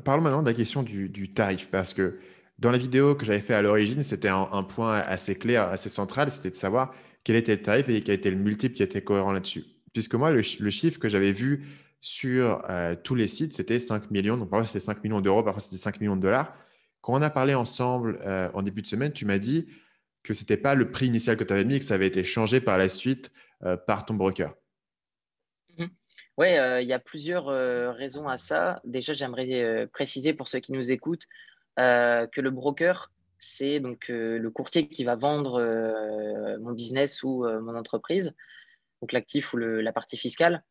Parlons maintenant de la question du tarif, parce que dans la vidéo que j'avais fait à l'origine, c'était un point assez clair, assez central, c'était de savoir quel était le tarif et quel était le multiple qui était cohérent là-dessus. Puisque moi, le chiffre que j'avais vu sur tous les sites, c'était 5 millions. Donc, parfois, c'était 5 millions d'euros, parfois, c'était 5 millions de dollars. Quand on a parlé ensemble en début de semaine, tu m'as dit que ce n'était pas le prix initial que tu avais mis, que ça avait été changé par la suite par ton broker. Mhm. Ouais, il y a plusieurs raisons à ça. Déjà, j'aimerais préciser pour ceux qui nous écoutent que le broker, c'est donc le courtier qui va vendre mon business ou mon entreprise, donc l'actif ou la partie fiscale.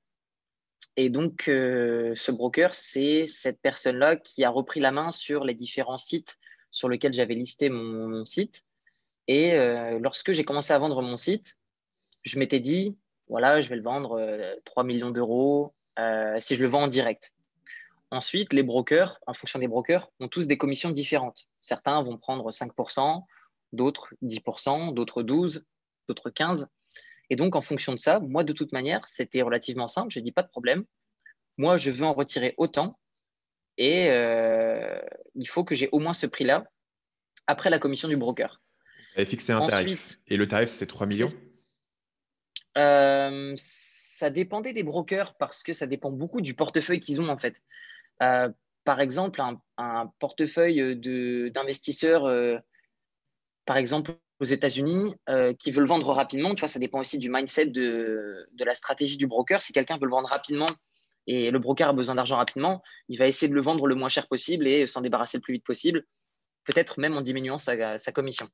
Et donc, ce broker, c'est cette personne-là qui a repris la main sur les différents sites sur lesquels j'avais listé mon site. Et lorsque j'ai commencé à vendre mon site, je m'étais dit, voilà, je vais le vendre 3 millions d'euros si je le vends en direct. Ensuite, les brokers, en fonction des brokers, ont tous des commissions différentes. Certains vont prendre 5%, d'autres 10%, d'autres 12%, d'autres 15%. Et donc, en fonction de ça, moi, de toute manière, c'était relativement simple. Je dis pas de problème. Moi, je veux en retirer autant et il faut que j'ai au moins ce prix-là après la commission du broker. Tu avais fixé un tarif. Ensuite, Et le tarif, c'était 3 millions. ça dépendait des brokers parce que ça dépend beaucoup du portefeuille qu'ils ont en fait. Euh, Par exemple, un portefeuille d'investisseurs, par exemple aux États-Unis, qui veulent vendre rapidement, tu vois, ça dépend aussi du mindset de la stratégie du broker. Si quelqu'un veut le vendre rapidement et le broker a besoin d'argent rapidement, il va essayer de le vendre le moins cher possible et s'en débarrasser le plus vite possible, peut-être même en diminuant sa commission.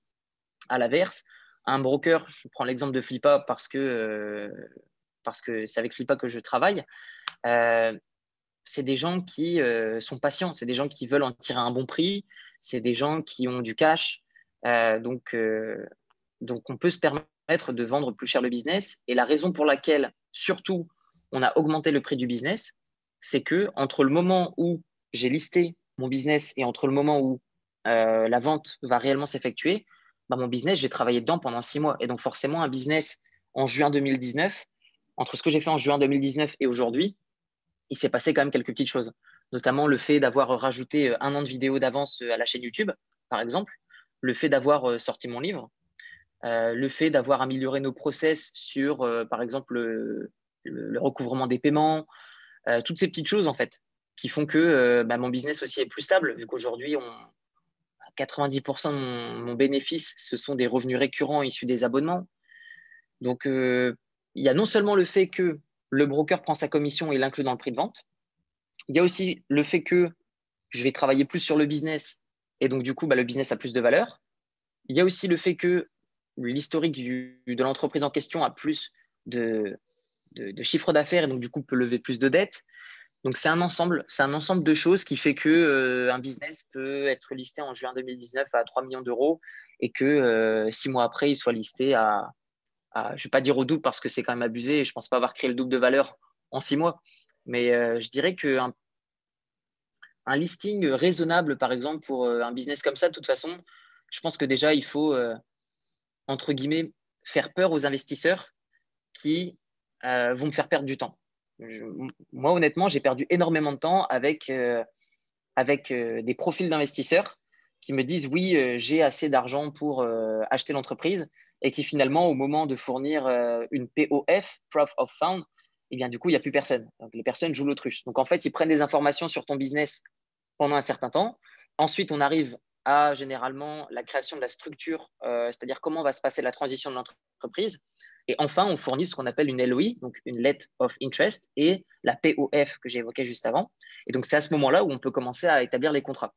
À l'inverse, un broker, je prends l'exemple de Flippa parce que c'est avec Flippa que je travaille, euh, c'est des gens qui sont patients, c'est des gens qui veulent en tirer un bon prix, c'est des gens qui ont du cash. Euh, donc, euh, donc, on peut se permettre de vendre plus cher le business. Et la raison pour laquelle, surtout, on a augmenté le prix du business, c'est que entre le moment où j'ai listé mon business et entre le moment où la vente va réellement s'effectuer, bah, mon business, j'ai travaillé dedans pendant 6 mois. Et donc, forcément, un business en juin 2019, entre ce que j'ai fait en juin 2019 et aujourd'hui, il s'est passé quand même quelques petites choses, notamment le fait d'avoir rajouté 1 an de vidéo d'avance à la chaîne YouTube, par exemple, le fait d'avoir sorti mon livre, le fait d'avoir amélioré nos process sur, par exemple, le recouvrement des paiements, toutes ces petites choses en fait, qui font que bah, mon business aussi est plus stable, vu qu'aujourd'hui, 90% de mon bénéfice, ce sont des revenus récurrents issus des abonnements. Donc, il y a non seulement le fait que le broker prend sa commission et l'inclut dans le prix de vente, il y a aussi le fait que je vais travailler plus sur le business et donc du coup, bah, le business a plus de valeur. Il y a aussi le fait que l'historique de l'entreprise en question a plus de, de chiffre d'affaires et donc du coup peut lever plus de dettes. Donc c'est un ensemble de choses qui fait que un business peut être listé en juin 2019 à 3 millions d'euros et que 6 mois après, il soit listé je ne vais pas dire au double parce que c'est quand même abusé et je ne pense pas avoir créé le double de valeur en 6 mois. Mais je dirais qu'un un listing raisonnable, par exemple, pour un business comme ça, de toute façon, je pense que déjà, il faut, entre guillemets, faire peur aux investisseurs qui vont me faire perdre du temps. Je- Moi, honnêtement, j'ai perdu énormément de temps avec des profils d'investisseurs qui me disent oui, j'ai assez d'argent pour acheter l'entreprise et qui finalement, au moment de fournir une POF, Proof of Fund, eh bien, du coup, il n'y a plus personne. Donc, les personnes jouent l'autruche. Donc, en fait, ils prennent des informations sur ton business pendant un certain temps. Ensuite, on arrive à généralement la création de la structure, c'est-à-dire comment va se passer la transition de l'entreprise. Et enfin, on fournit ce qu'on appelle une LOI, donc une Letter of Interest, et la POF que j'ai évoquée juste avant. Et donc, c'est à ce moment-là où on peut commencer à établir les contrats.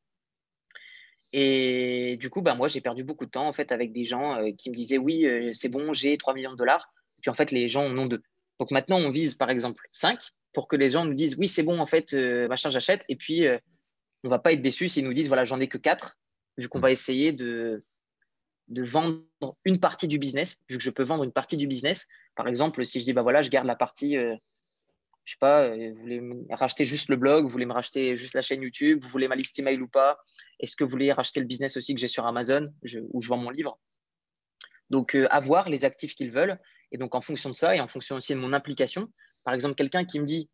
Et du coup, bah, moi, j'ai perdu beaucoup de temps en fait avec des gens qui me disaient oui, c'est bon, j'ai 3 millions de dollars. Et puis en fait, les gens en ont deux. Donc maintenant, on vise par exemple 5 pour que les gens nous disent oui, c'est bon, en fait, machin, j'achète. Et puis, on va pas être déçu s'ils nous disent voilà, j'en ai que 4, vu qu'on va essayer de vendre une partie du business, vu que je peux vendre une partie du business. Par exemple, si je dis bah voilà, je garde la partie je sais pas, vous voulez me racheter juste le blog, vous voulez me racheter juste la chaîne YouTube, vous voulez ma liste email ou pas? Est-ce que vous voulez racheter le business aussi que j'ai sur Amazon où je vends mon livre? Donc, avoir les actifs qu'ils veulent. Et donc, en fonction de ça et en fonction aussi de mon implication, par exemple, quelqu'un qui me dit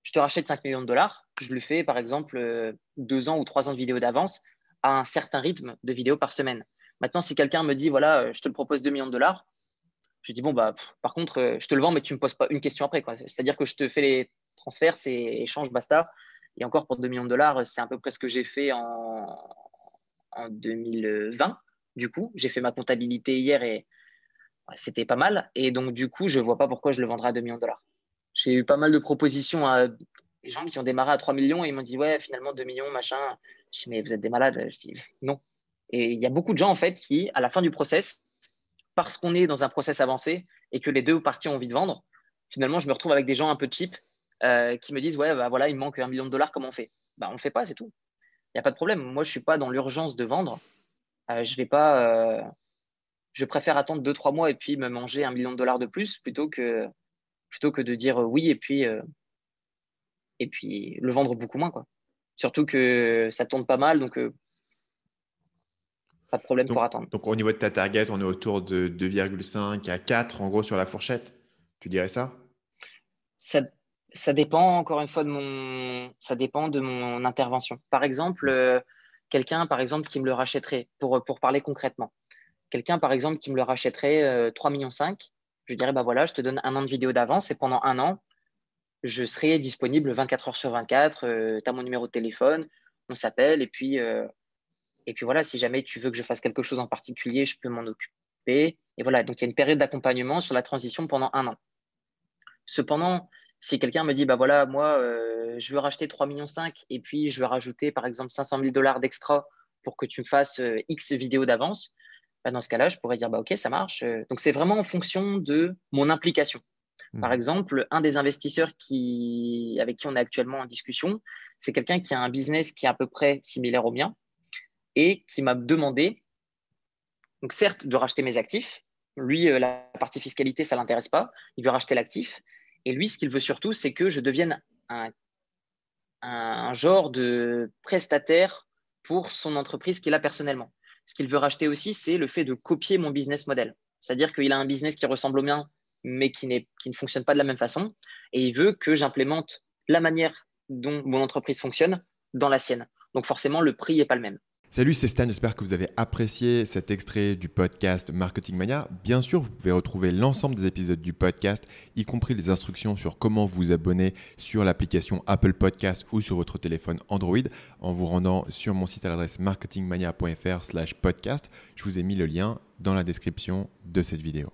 je te rachète 5 millions de dollars, je lui fais par exemple 2 ans ou 3 ans de vidéos d'avance à un certain rythme de vidéos par semaine. Maintenant, si quelqu'un me dit, voilà, je te le propose 2 millions de dollars, je dis, bon, bah, par contre, je te le vends, mais tu ne me poses pas une question après, quoi. C'est-à-dire que je te fais les transferts, c'est échange, basta. Et encore pour 2 millions de dollars, c'est à peu près ce que j'ai fait en 2020. Du coup, j'ai fait ma comptabilité hier et c'était pas mal. Et donc, du coup, je ne vois pas pourquoi je le vendrais à 2 millions de dollars. J'ai eu pas mal de propositions à des gens qui ont démarré à 3 millions et ils m'ont dit, ouais, finalement, 2 millions, machin. Je dis, mais vous êtes des malades. Je dis, non. Et il y a beaucoup de gens, en fait, qui, à la fin du process, parce qu'on est dans un process avancé et que les deux parties ont envie de vendre, finalement, je me retrouve avec des gens un peu cheap qui me disent, ouais, bah voilà, il me manque 1 million de dollars, comment on fait? Bah, on le fait pas, c'est tout. Il n'y a pas de problème. Moi, je suis pas dans l'urgence de vendre. Je vais pas, je préfère attendre 2, 3 mois et puis me manger 1 million de dollars de plus plutôt que de dire oui et puis le vendre beaucoup moins, quoi. Surtout que ça tourne pas mal, donc pas de problème pour Donc, attendre. donc, au niveau de ta target, on est autour de 2,5 à 4 en gros sur la fourchette. Tu dirais ça? Ça, ça dépend encore une fois ça dépend de mon intervention. Par exemple, quelqu'un par exemple qui me le rachèterait pour parler concrètement. Quelqu'un par exemple qui me le rachèterait 3,5 millions, je dirais bah voilà, je te donne 1 an de vidéo d'avance et pendant 1 an, je serai disponible 24 heures sur 24. Tu as mon numéro de téléphone, on s'appelle et puis voilà, si jamais tu veux que je fasse quelque chose en particulier, je peux m'en occuper. Et voilà, donc il y a une période d'accompagnement sur la transition pendant 1 an. Cependant, si quelqu'un me dit, bah voilà, moi, je veux racheter 3,5 millions et puis je veux rajouter, par exemple, 500 000 dollars d'extra pour que tu me fasses X vidéos d'avance, bah, dans ce cas-là, je pourrais dire, bah ok, ça marche. Donc, c'est vraiment en fonction de mon implication. Par Mhm. exemple, un des investisseurs avec qui on est actuellement en discussion, c'est quelqu'un qui a un business qui est à peu près similaire au mien et qui m'a demandé, donc certes, de racheter mes actifs. Lui, la partie fiscalité, ça ne l'intéresse pas. Il veut racheter l'actif. Et lui, ce qu'il veut surtout, c'est que je devienne un genre de prestataire pour son entreprise qu'il a personnellement. Ce qu'il veut racheter aussi, c'est le fait de copier mon business model. C'est-à-dire qu'il a un business qui ressemble au mien, mais qui ne fonctionne pas de la même façon. Et il veut que j'implémente la manière dont mon entreprise fonctionne dans la sienne. Donc forcément, le prix n'est pas le même. Salut, c'est Stan, j'espère que vous avez apprécié cet extrait du podcast Marketing Mania. Bien sûr, vous pouvez retrouver l'ensemble des épisodes du podcast, y compris les instructions sur comment vous abonner sur l'application Apple Podcast ou sur votre téléphone Android en vous rendant sur mon site à l'adresse marketingmania.fr/podcast. Je vous ai mis le lien dans la description de cette vidéo.